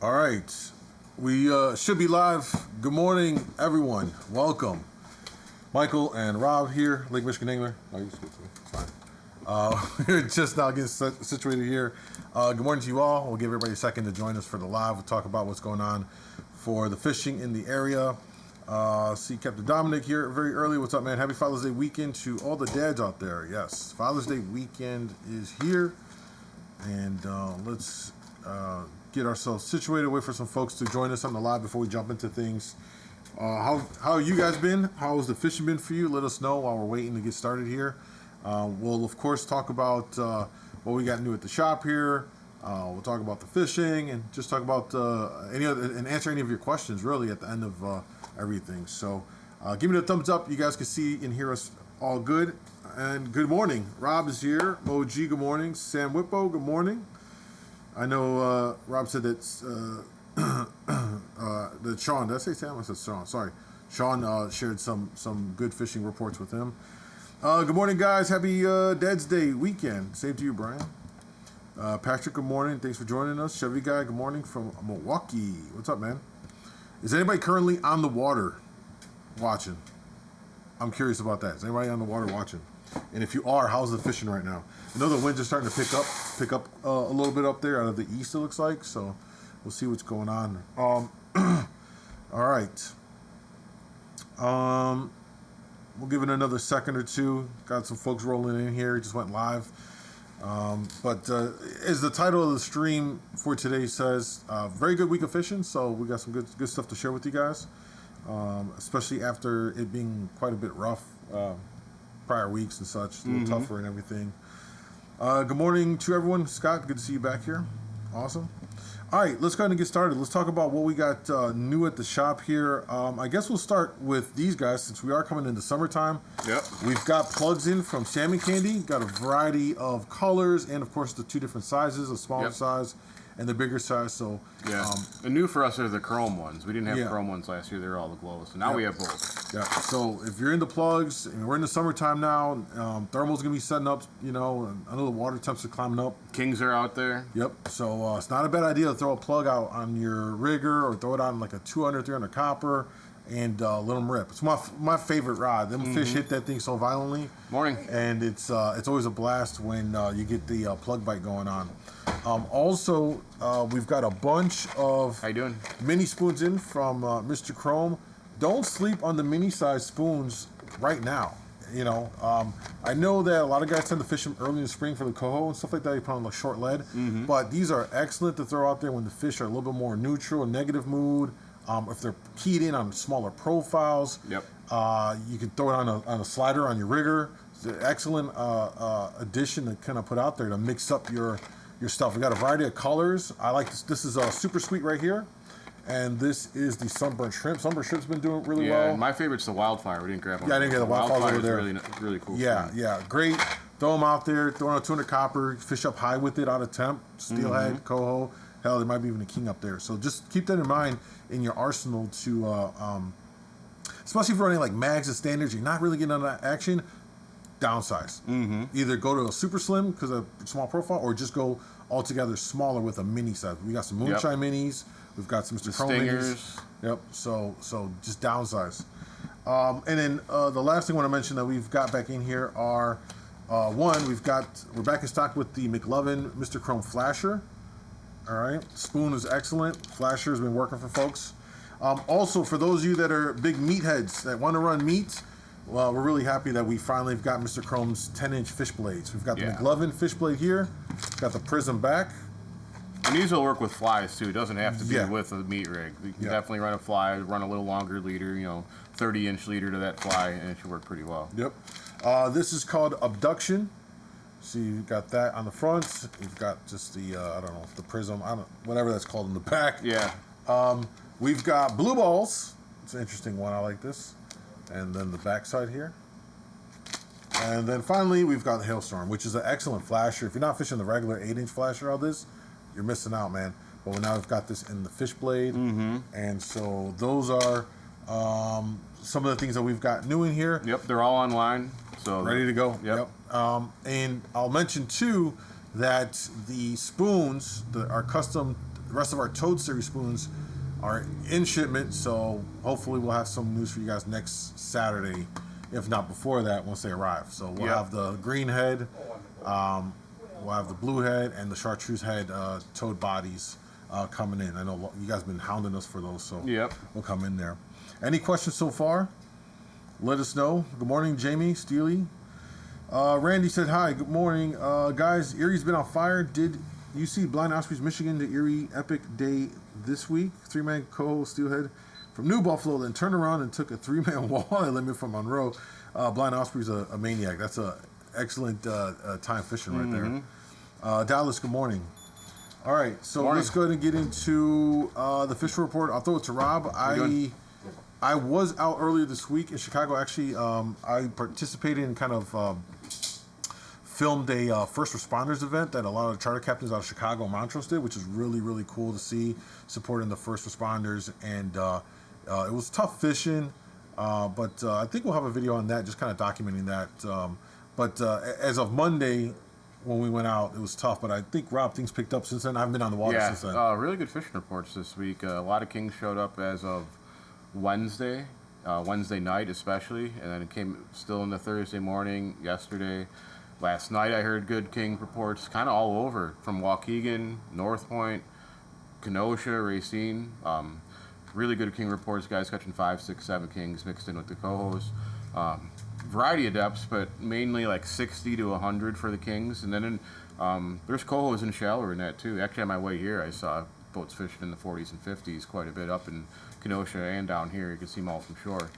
All right, we should be live. Good morning, everyone. Welcome. Michael and Rob here, Lake Michigan Angler. Oh, you just get to me. It's fine. We're just now getting situated here. Good morning to you all. We'll give everybody a second to join us for the live. We'll talk about what's going on for the fishing in the area. See Captain Dominic here very early. What's up, man? Happy Father's Day weekend to all the dads out there. Yes, Father's Day weekend is here. And let's get ourselves situated, wait for some folks to join us on the live before we jump into things. How have you guys been? How has the fishing been for you? Let us know while we're waiting to get started here. We'll, of course, talk about what we got new at the shop here. We'll talk about the fishing and just talk about any other and answer any of your questions, really, at the end of everything. So give me the thumbs up. You guys can see and hear us all good. And good morning. Rob is here. OG, good morning. Sam Whippo, good morning. I know Rob said that that Sean, did I say Sam? I said Sean, sorry. Sean shared some good fishing reports with him. Good morning, guys. Happy Dad's Day weekend. Same to you, Brian. Patrick, good morning. Thanks for joining us. Chevy Guy, good morning from Milwaukee. What's up, man? Is anybody currently on the water watching? I'm curious about that. Is anybody on the water watching? And if you are, how's the fishing right now? I know the winds are starting to pick up a little bit up there out of the east, it looks like. So we'll see what's going on. All right. We'll give it another second or two. Got some folks rolling in here. Just went live. But as the title of the stream for today says, very good week of fishing. So we got some good stuff to share with you guys, especially after it being quite a bit rough prior weeks and such, a little tougher and everything. Good morning to everyone. Scott, good to see you back here. Awesome. All right, let's go ahead and get started. Let's talk about what we got new at the shop here. I guess we'll start with these guys since we are coming into summertime. Yep. We've got plugs in from Salmon Candy. Got a variety of colors and, of course, the two different sizes, the smaller size and the bigger size. So yeah, and new for us are the chrome ones. We didn't have chrome ones last year. They were all the glow. So now we have both. Yeah. So if you're into plugs, and we're in the summertime now, thermal's gonna be setting up. You know, and I know the water temps are climbing up. Kings are out there. Yep. So it's not a bad idea to throw a plug out on your rigger or throw it on like a 200, 300 copper. And let them rip. It's my favorite rod. Them fish hit that thing so violently. Morning. And it's always a blast when you get the plug bite going on. Also, we've got a bunch of How you doing? mini spoons in from Mr. Chrome. Don't sleep on the mini size spoons right now. You know, I know that a lot of guys tend to fish them early in the spring for the coho and stuff like that. You put on like short lead, but these are excellent to throw out there when the fish are a little bit more neutral, negative mood. If they're keyed in on smaller profiles, you can throw it on a slider on your rigger. It's an excellent addition to kind of put out there to mix up your stuff. We got a variety of colors. I like this. This is super sweet right here, and this is the sunburnt shrimp. Sunburnt shrimp's been doing really well. Yeah, my favorite's the wildfire. We didn't grab one. Yeah, I didn't get the wildfire over there. Really cool. Yeah, yeah, great. Throw them out there. Throw on a 200 copper. Fish up high with it out of temp. Steelhead, coho. Hell, there might be even a king up there. So just keep that in mind in your arsenal to, especially if you're running like mags and standards, you're not really getting on that action, downsize. Either go to a super slim because of small profile or just go altogether smaller with a mini size. We got some moonshine minis. We've got some Mr. Chrome minis. Yep. So just downsize. And then the last thing I want to mention that we've got back in here are, we're back in stock with the McLovin Mr. Chrome Flasher. All right, spoon is excellent. Flasher has been working for folks. Also, for those of you that are big meatheads that want to run meat, well, we're really happy that we finally have got Mr. Chrome's 10-inch fish blades. We've got the McLovin fish blade here. Got the Prism back. And these will work with flies too. It doesn't have to be with a meat rig. You can definitely run a fly, run a little longer leader, 30-inch leader to that fly, and it should work pretty well. Yep. This is called Abduction. So you've got that on the front. You've got just the, I don't know, the Prism, whatever that's called in the back. Yeah. We've got blue balls. It's an interesting one. I like this. And then the back side here. And then finally, we've got the Hailstorm, which is an excellent flasher. If you're not fishing the regular 8-inch flasher of this, you're missing out, man. But now we've got this in the fish blade. And so those are some of the things that we've got new in here. Yep, they're all online. So ready to go. Yep. And I'll mention too that the spoons, our custom the rest of our Toad Series spoons are in shipment, so hopefully we'll have some news for you guys next Saturday, if not before that, once they arrive. So we'll have the green head, we'll have the blue head, and the chartreuse head toad bodies coming in. I know you guys have been hounding us for those, so we'll come in there. Any questions so far? Let us know. Good morning, Jamie, Steely. Randy said, hi, good morning. Guys, Erie's been on fire. Did you see Blind Ospreys, Michigan, the Erie Epic Day this week? 3-man Coho Steelhead from New Buffalo, then turned around and took a 3-man walleye limit from Monroe. Blind Osprey's a maniac. That's an excellent time fishing right there. Dallas, good morning. All right, so let's go ahead and get into the fish report. I'll throw it to Rob. I was out earlier this week in Chicago. Actually, I participated in kind of filmed a first responders event that a lot of the charter captains out of Chicago and Montrose did, which is really, really cool to see, supporting the first responders. And it was tough fishing, but I think we'll have a video on that, just kind of documenting that. But as of Monday, when we went out, it was tough. But I think, Rob, things picked up since then. I haven't been on the water since then. Really good fishing reports this week. A lot of kings showed up as of Wednesday night especially, and then it came still in the Thursday morning, yesterday. Last night I heard good king reports kind of all over, from Waukegan, North Point, Kenosha, Racine. Really good king reports, guys catching 5, 6, 7 kings mixed in with the cohos. Variety of depths, but mainly like 60 to 100 for the kings. And then there's cohos in shallower than that too. Actually on my way here I saw boats fishing in the 40s and 50s quite a bit up in Kenosha and down here. You can see them all from shore.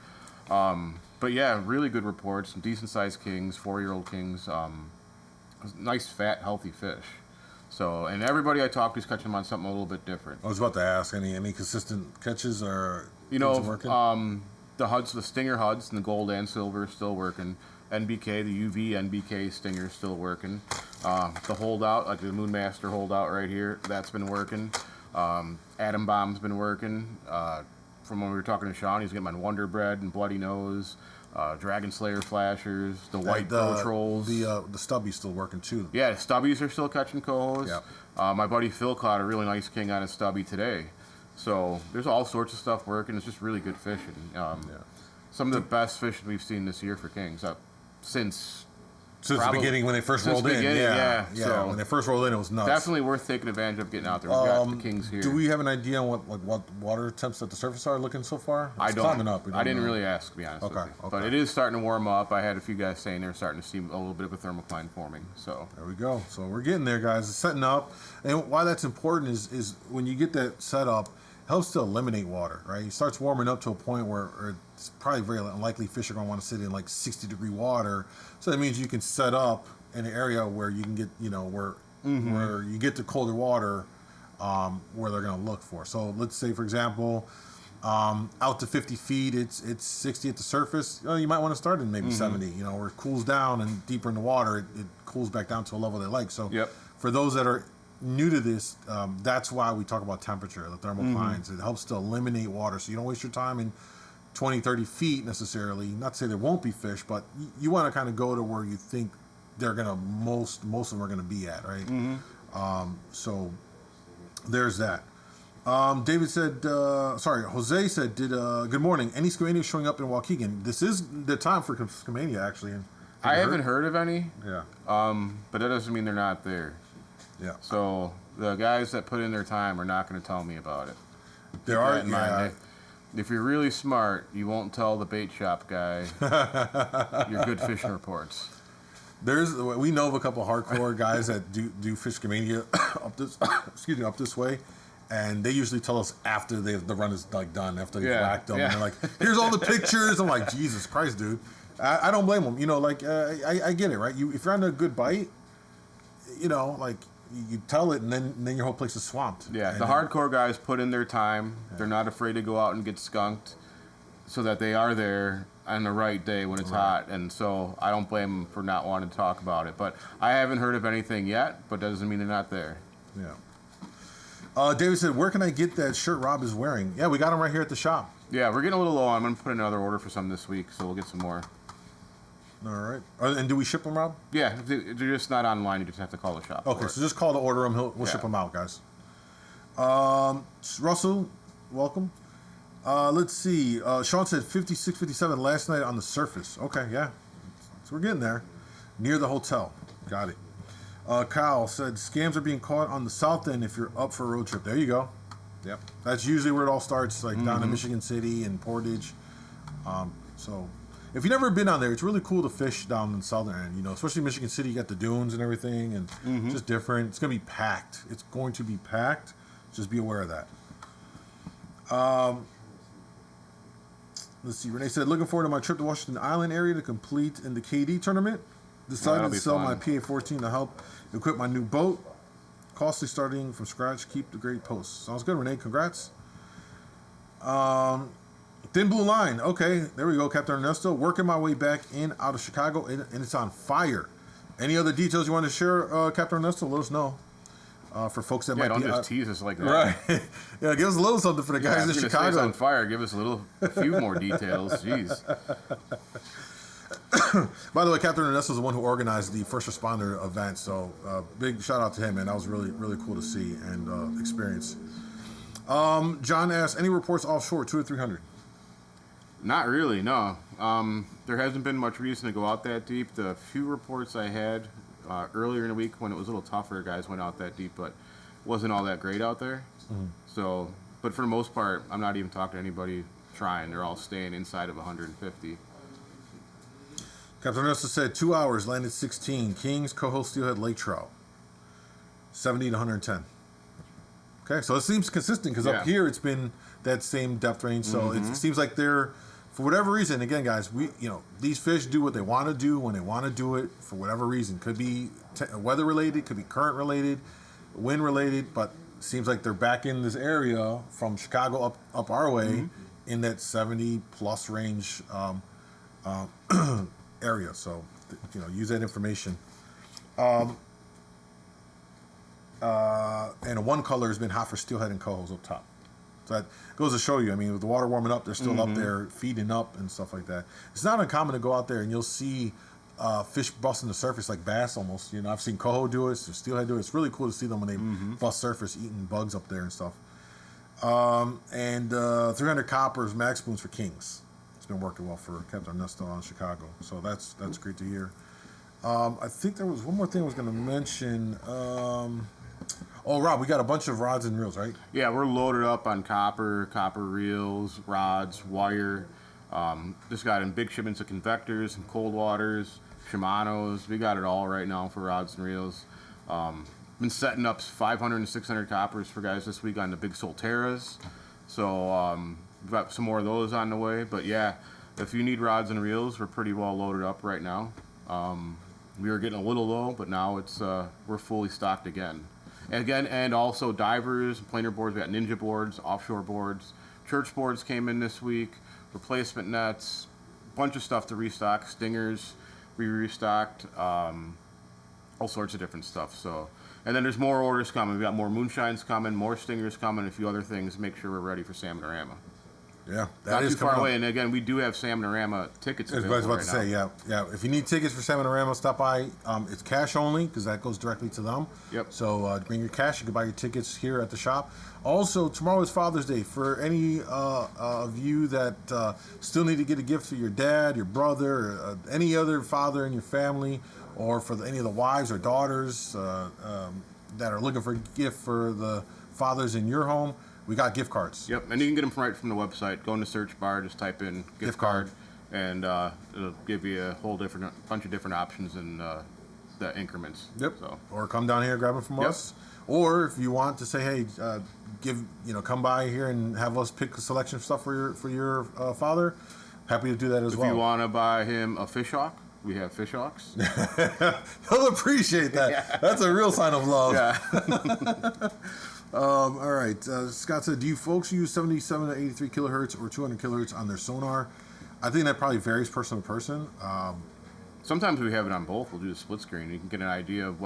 But yeah, really good reports. Some decent sized kings, 4-year-old kings. Nice, fat, healthy fish. So, and everybody I talked to is catching them on something a little bit different. I was about to ask, any consistent catches or the HUDs, the stinger HUDs and the gold and silver are still working. NBK, the UV NBK stinger is still working. The holdout, like the Moonmaster holdout right here, that's been working. Atom Bomb's been working. From when we were talking to Sean, he's getting my Wonder Bread and Bloody Nose, Dragon Slayer flashers, the white Pro Trolls. The stubby's still working too. Yeah, the stubbies are still catching cohos. Yep. My buddy Phil caught a really nice king on a stubby today. So there's all sorts of stuff working. It's just really good fishing. Some of the best fishing we've seen this year for kings since the beginning, when they first rolled in. So when they first rolled in, it was nuts. Definitely worth taking advantage of getting out there. We've got the kings here. Do we have an idea on what water temps at the surface are looking so far? I don't. Climbing up. I didn't really ask, to be honest with you. But it is starting to warm up. I had a few guys saying they're starting to see a little bit of a thermocline forming. So there we go. So we're getting there, guys. It's setting up. And why that's important is when you get that set up, it helps to eliminate water, right? It starts warming up to a point where it's probably very unlikely fish are going to want to sit in like 60-degree water. So that means you can set up in an area where you can get, where you get to colder water, where they're going to look for. So let's say, for example, out to 50 feet, it's 60 at the surface. You might want to start in maybe 70, where it cools down, and deeper in the water, it cools back down to a level they like. So for those that are new to this, that's why we talk about temperature, the thermoclines. It helps to eliminate water, so you don't waste your time in 20, 30 feet necessarily. Not to say there won't be fish, but you want to kind of go to where you think they're gonna most of them are gonna be at, right? So there's that. David said, Jose said, good morning. Any Skamania showing up in Waukegan? This is the time for Skamania, actually. I haven't heard of any. Yeah. But that doesn't mean they're not there. Yeah. So the guys that put in their time are not going to tell me about it. There are, yeah. If you're really smart, you won't tell the bait shop guy your good fishing reports. We know of a couple of hardcore guys that do fish Skamania up this way, and they usually tell us after the run is like done, after they've whacked them, and they're like, "Here's all the pictures." I'm like, Jesus Christ, dude. I don't blame them. I get it, right? If you're on a good bite, you tell it, and then your whole place is swamped. Yeah, the hardcore guys put in their time. Yeah. They're not afraid to go out and get skunked, so that they are there on the right day when it's hot. And so I don't blame them for not wanting to talk about it. But I haven't heard of anything yet, but doesn't mean they're not there. Yeah. David said, where can I get that shirt Rob is wearing? Yeah, we got them right here at the shop. Yeah, we're getting a little low. I'm going to put another order for some this week, so we'll get some more. All right. And do we ship them, Rob? Yeah, they're just not online. You just have to call the shop. Okay, so just call to order them. We'll ship them out, guys. Russell, welcome. Let's see. Sean said 56, 57 last night on the surface. Okay, yeah. So we're getting there. Near the hotel. Got it. Kyle said scams are being caught on the south end if you're up for a road trip. There you go. Yep. That's usually where it all starts, like down in Michigan City and Portage. So if you've never been down there, it's really cool to fish down in the southern end. You know, especially Michigan City, you got the dunes and everything, and it's just different. It's going to be packed. It's going to be packed. Just be aware of that. Let's see. Rene said, looking forward to my trip to Washington Island area to complete in the KD tournament. Decided to sell my PA-14 to help equip my new boat. Costly starting from scratch. Keep the great posts. Sounds good, Rene. Congrats. Thin Blue Line. Okay, there we go, Captain Ernesto. Working my way back in out of Chicago, and it's on fire. Any other details you want to share, Captain Ernesto? Let us know. For folks that might don't be just tease us like that. Right. Yeah, give us a little something for the guys in Chicago. It's on fire. Give us a few more details. Jeez. By the way, Captain Ernesto is the one who organized the first responder event, so big shout out to him, man. That was really, really cool to see and experience. John asked, any reports offshore, 2 or 300? Not really, no. There hasn't been much reason to go out that deep. The few reports I had earlier in the week when it was a little tougher, guys went out that deep, but wasn't all that great out there. So, but for the most part, I'm not even talking to anybody trying. They're all staying inside of 150. Captain Ernesto said 2 hours, landed 16. Kings, Coho, Steelhead, Lake Trout. 70 to 110. Okay, so it seems consistent because up here it's been that same depth range. So it seems like they're, for whatever reason, again, guys, these fish do what they want to do when they want to do it for whatever reason. Could be weather related, could be current related, wind related, but it seems like they're back in this area from Chicago up our way in that 70 plus range area. So, use that information. And a one color has been hot for steelhead and cohos up top. So that goes to show you, I mean, with the water warming up, they're still up there feeding up and stuff like that. It's not uncommon to go out there and you'll see fish busting the surface like bass almost. I've seen coho do it, so steelhead do it. It's really cool to see them when they bust surface eating bugs up there and stuff. And 300 coppers, max spoons for kings. It's been working well for Captain Ernesto on Chicago. So that's great to hear. I think there was one more thing I was going to mention. Rob, we got a bunch of rods and reels, right? Yeah, we're loaded up on copper reels, rods, wire. Just got in big shipments of convectors and cold waters, Shimano's. We got it all right now for rods and reels. Been setting up 500 and 600 coppers for guys this week on the big Solteras. So we've got some more of those on the way. But yeah, if you need rods and reels, we're pretty well loaded up right now. We were getting a little low, but now it's we're fully stocked again. And also divers, planer boards. We got Ninja boards, offshore boards, church boards came in this week. Replacement nets, bunch of stuff to restock. Stingers, we restocked, all sorts of different stuff. So, and then there's more orders coming. We got more moonshines coming, more stingers coming, a few other things. Make sure we're ready for Salmonama. Yeah, that is not too far away. And again, we do have Salmonama tickets available. I was about to say, yeah. If you need tickets for Salmonama, stop by. It's cash only because that goes directly to them. Yep. So bring your cash. You can buy your tickets here at the shop. Also, tomorrow is Father's Day. For any of you that still need to get a gift for your dad, your brother, or any other father in your family, or for any of the wives or daughters that are looking for a gift for the fathers in your home, we got gift cards. Yep, and you can get them right from the website. Go in the search bar, just type in gift card, and it'll give you a whole bunch of different options in the increments. Yep. So. Or come down here and grab them from us. Or if you want to say, hey, come by here and have us pick a selection of stuff for your father, happy to do that as well. If you want to buy him a fish hawk, we have fish hawks. He'll appreciate that. Yeah. That's a real sign of love. Yeah. All right. Scott said, do you folks use 77 to 83 kilohertz or 200 kilohertz on their sonar? I think that probably varies person to person. Sometimes we have it on both. We'll do a split screen. You can get an idea of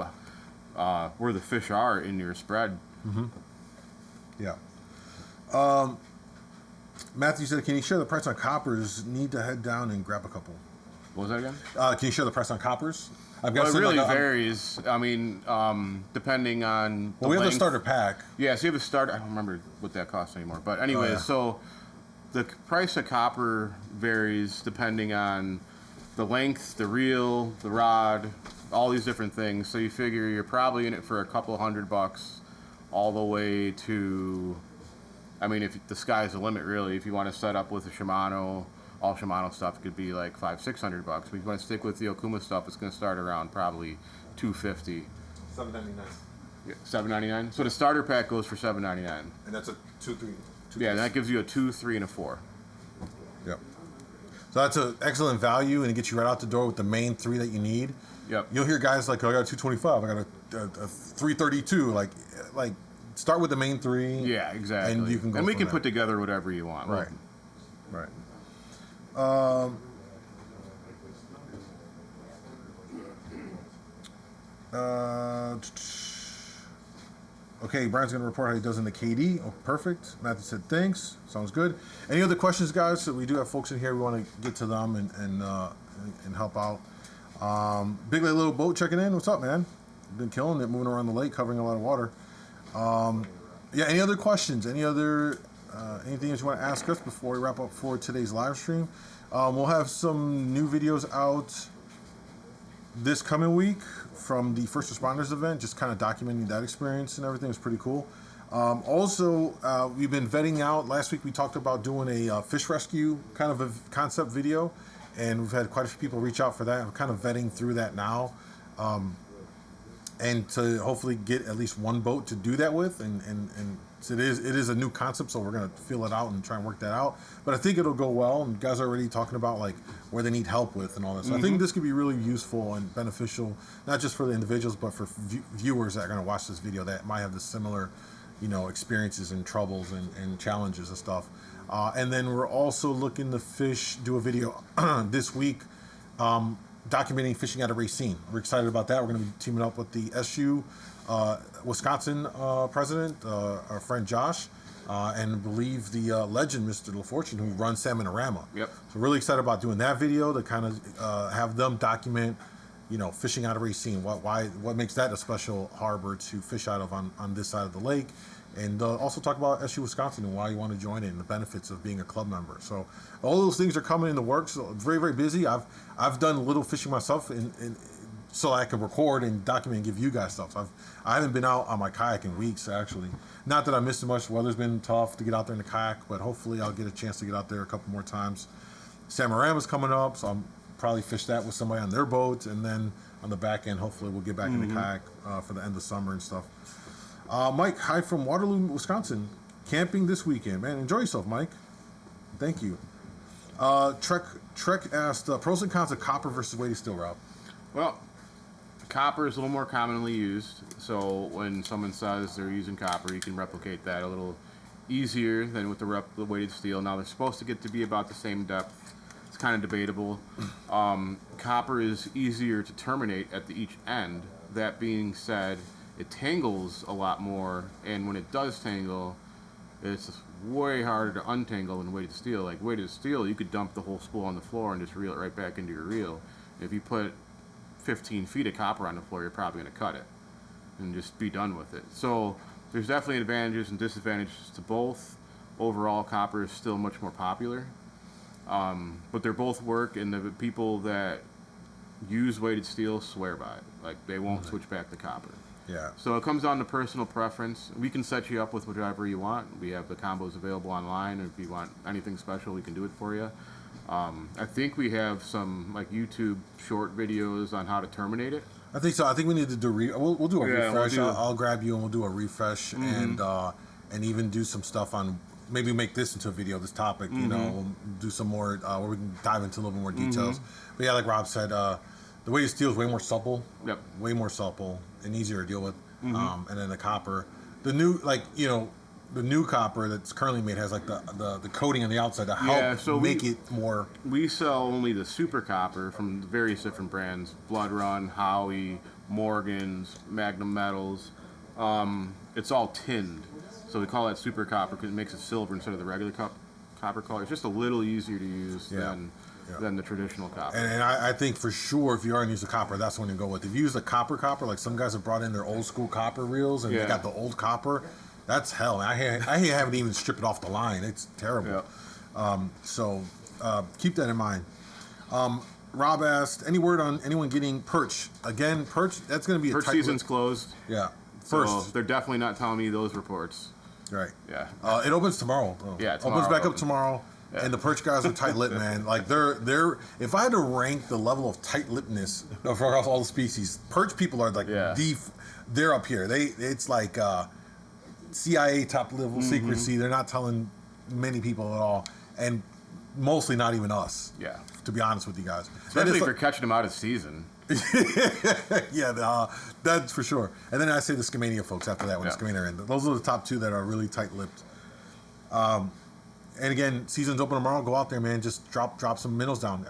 where the fish are in your spread. Mm-hmm. Yeah. Matthew said, can you share the price on coppers? Need to head down and grab a couple. What was that again? Can you share the price on coppers? I've Well, got it really varies. I mean, depending on. Well, we have the starter pack. Yeah, so you have a starter. I don't remember what that costs anymore. But anyway, so the price of copper varies depending on the length, the reel, the rod, all these different things. So you figure you're probably in it for a couple $100 all the way to. I mean, if the sky's the limit, really. If you want to set up with a Shimano, all Shimano stuff could be like $500-600. But if you want to stick with the Okuma stuff, it's going to start around probably $250. $7.99. Yeah, $7.99. So the starter pack goes for $7.99. And that's a 2-3. Yeah, and that gives you a 2, 3, and a 4. Yep. So that's an excellent value, and it gets you right out the door with the main 3 that you need. Yep. You'll hear guys like, oh, I got a 225, I got a 332. Like start with the main 3. Yeah, exactly. And you can go. And we from can there. put together whatever you want. Right. Right. Okay, Brian's going to report how he does in the KD. Oh, perfect. Matthew said thanks. Sounds good. Any other questions, guys? So we do have folks in here. We want to get to them and help out. Big Lake Little Boat checking in. What's up, man? Been killing it, moving around the lake, covering a lot of water. Yeah, any other questions? Any other anything that you want to ask us before we wrap up for today's live stream? We'll have some new videos out this coming week from the first responders event, just kind of documenting that experience and everything. Is pretty cool. Also, we've been vetting out. Last week we talked about doing a fish rescue kind of a concept video, and we've had quite a few people reach out for that. We're kind of vetting through that now. And to hopefully get at least one boat to do that with, and so it is a new concept, so we're gonna feel it out and try and work that out. But I think it'll go well, and guys are already talking about like where they need help with and all that. So I think this could be really useful and beneficial, not just for the individuals, but for viewers that are gonna watch this video that might have the similar, experiences and troubles and challenges and stuff. And then we're also looking to do a video this week. Documenting fishing at a Racine. We're excited about that. We're going to be teaming up with the SU Wisconsin president, our friend Josh, and believe the legend, Mr. LaFortune, who runs Salmonama. Yep. So really excited about doing that video to kind of have them document, fishing out of Racine. What makes that a special harbor to fish out of on this side of the lake, and also talk about SU Wisconsin and why you want to join it and the benefits of being a club member. So all those things are coming in the works. So very, very busy. I've done a little fishing myself so I can record and document and give you guys stuff. So I haven't been out on my kayak in weeks, actually. Not that I missed it much. The weather's been tough to get out there in the kayak, but hopefully I'll get a chance to get out there a couple more times. Salmonama's coming up, so I'll probably fish that with somebody on their boat, and then on the back end, hopefully we'll get back in the kayak for the end of summer and stuff. Mike, hi from Waterloo, Wisconsin. Camping this weekend, man. Enjoy yourself, Mike. Thank you. Trek asked pros and cons of copper versus weighted steel, Rob. Well, copper is a little more commonly used, so when someone says they're using copper, you can replicate that a little easier than with the weighted steel. Now, they're supposed to get to be about the same depth. It's kind of debatable. Copper is easier to terminate at each end. That being said, it tangles a lot more, and when it does tangle, it's way harder to untangle than weighted steel. Like weighted steel, you could dump the whole spool on the floor and just reel it right back into your reel. If you put 15 feet of copper on the floor, you're probably going to cut it and just be done with it. So there's definitely advantages and disadvantages to both. Overall, copper is still much more popular, but they both work, and the people that use weighted steel swear by it. Like they won't switch back to copper. Yeah. So it comes down to personal preference. We can set you up with whatever you want. We have the combos available online. If you want anything special, we can do it for you. I think we have some like YouTube short videos on how to terminate it. I think so. I think we need to do we'll do a refresh. We'll I'll grab you and we'll do a refresh and even do some stuff on maybe make this into a video. This topic, we'll do some more where we can dive into a little bit more details. But yeah, like Rob said, the weighted steel is way more supple. Yep. Way more supple and easier to deal with. And then the copper, the new copper that's currently made has like the coating on the outside to help make it more. We sell only the super copper from various different brands: Blood Run, Howie, Morgan's, Magnum Metals. It's all tinned, so we call that super copper because it makes it silver instead of the regular copper color. It's just a little easier to use than than the traditional copper. And I think for sure, if you are going to use a copper, that's the one to go with. If you use a copper, like some guys have brought in their old school copper reels and they got the old copper, that's hell. I hate having to even strip it off the line. It's terrible. So keep that in mind. Rob asked, any word on anyone getting perch? Again, perch, that's going to be Perch season's closed. Yeah. So they're definitely not telling me those reports. Right. Yeah. It opens tomorrow. Yeah, opens back up tomorrow. Yeah. And the perch guys are tight-lipped, man. Like they're. If I had to rank the level of tight-lippedness across all the species, perch people are like they're up here. It's like CIA top level secrecy. They're not telling many people at all, and mostly not even us. Yeah. To be honest with you guys, especially if you're catching them out of season. Yeah, that's for sure. And then I say the Scamania folks after that when Scamania are in. Those are the top two that are really tight-lipped. And again, season's open tomorrow. Go out there, man. Just drop some minnows down.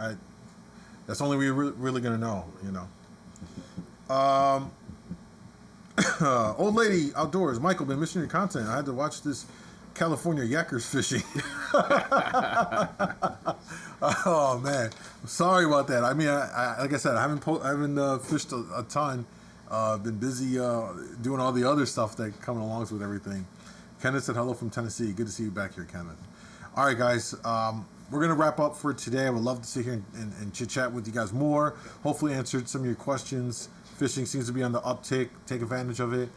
That's the only way you're really going to know, you know. Old lady outdoors. Michael, been missing your content. I had to watch this California yakkers fishing. Oh man, sorry about that. I mean, I like I said, I haven't fished a ton. Been busy doing all the other stuff that coming along with everything. Kenneth said hello from Tennessee. Good to see you back here, Kenneth. All right, guys. We're going to wrap up for today. I would love to sit here and chit-chat with you guys more. Hopefully answered some of your questions. Fishing seems to be on the uptick. Take advantage of it.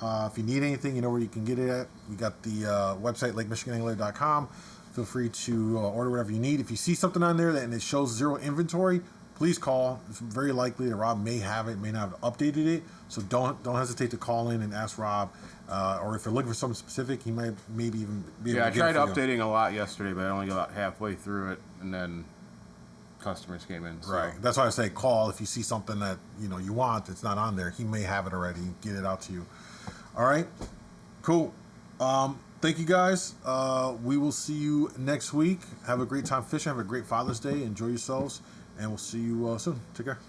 If you need anything, you know where you can get it at. We got the website, lakemichiganangler.com. Feel free to order whatever you need. If you see something on there and it shows zero inventory, please call. It's very likely that Rob may have it, may not have updated it. So don't hesitate to call in and ask Rob. Or if you're looking for something specific, he might maybe even be able to get it. Yeah, I tried updating a lot yesterday, but I only got about halfway through it, and then customers came in. So. Right. That's why I say call if you see something that you want that's not on there. He may have it already. Get it out to you. All right. Cool. Thank you guys. We will see you next week. Have a great time fishing. Have a great Father's Day. Enjoy yourselves, and we'll see you soon. Take care.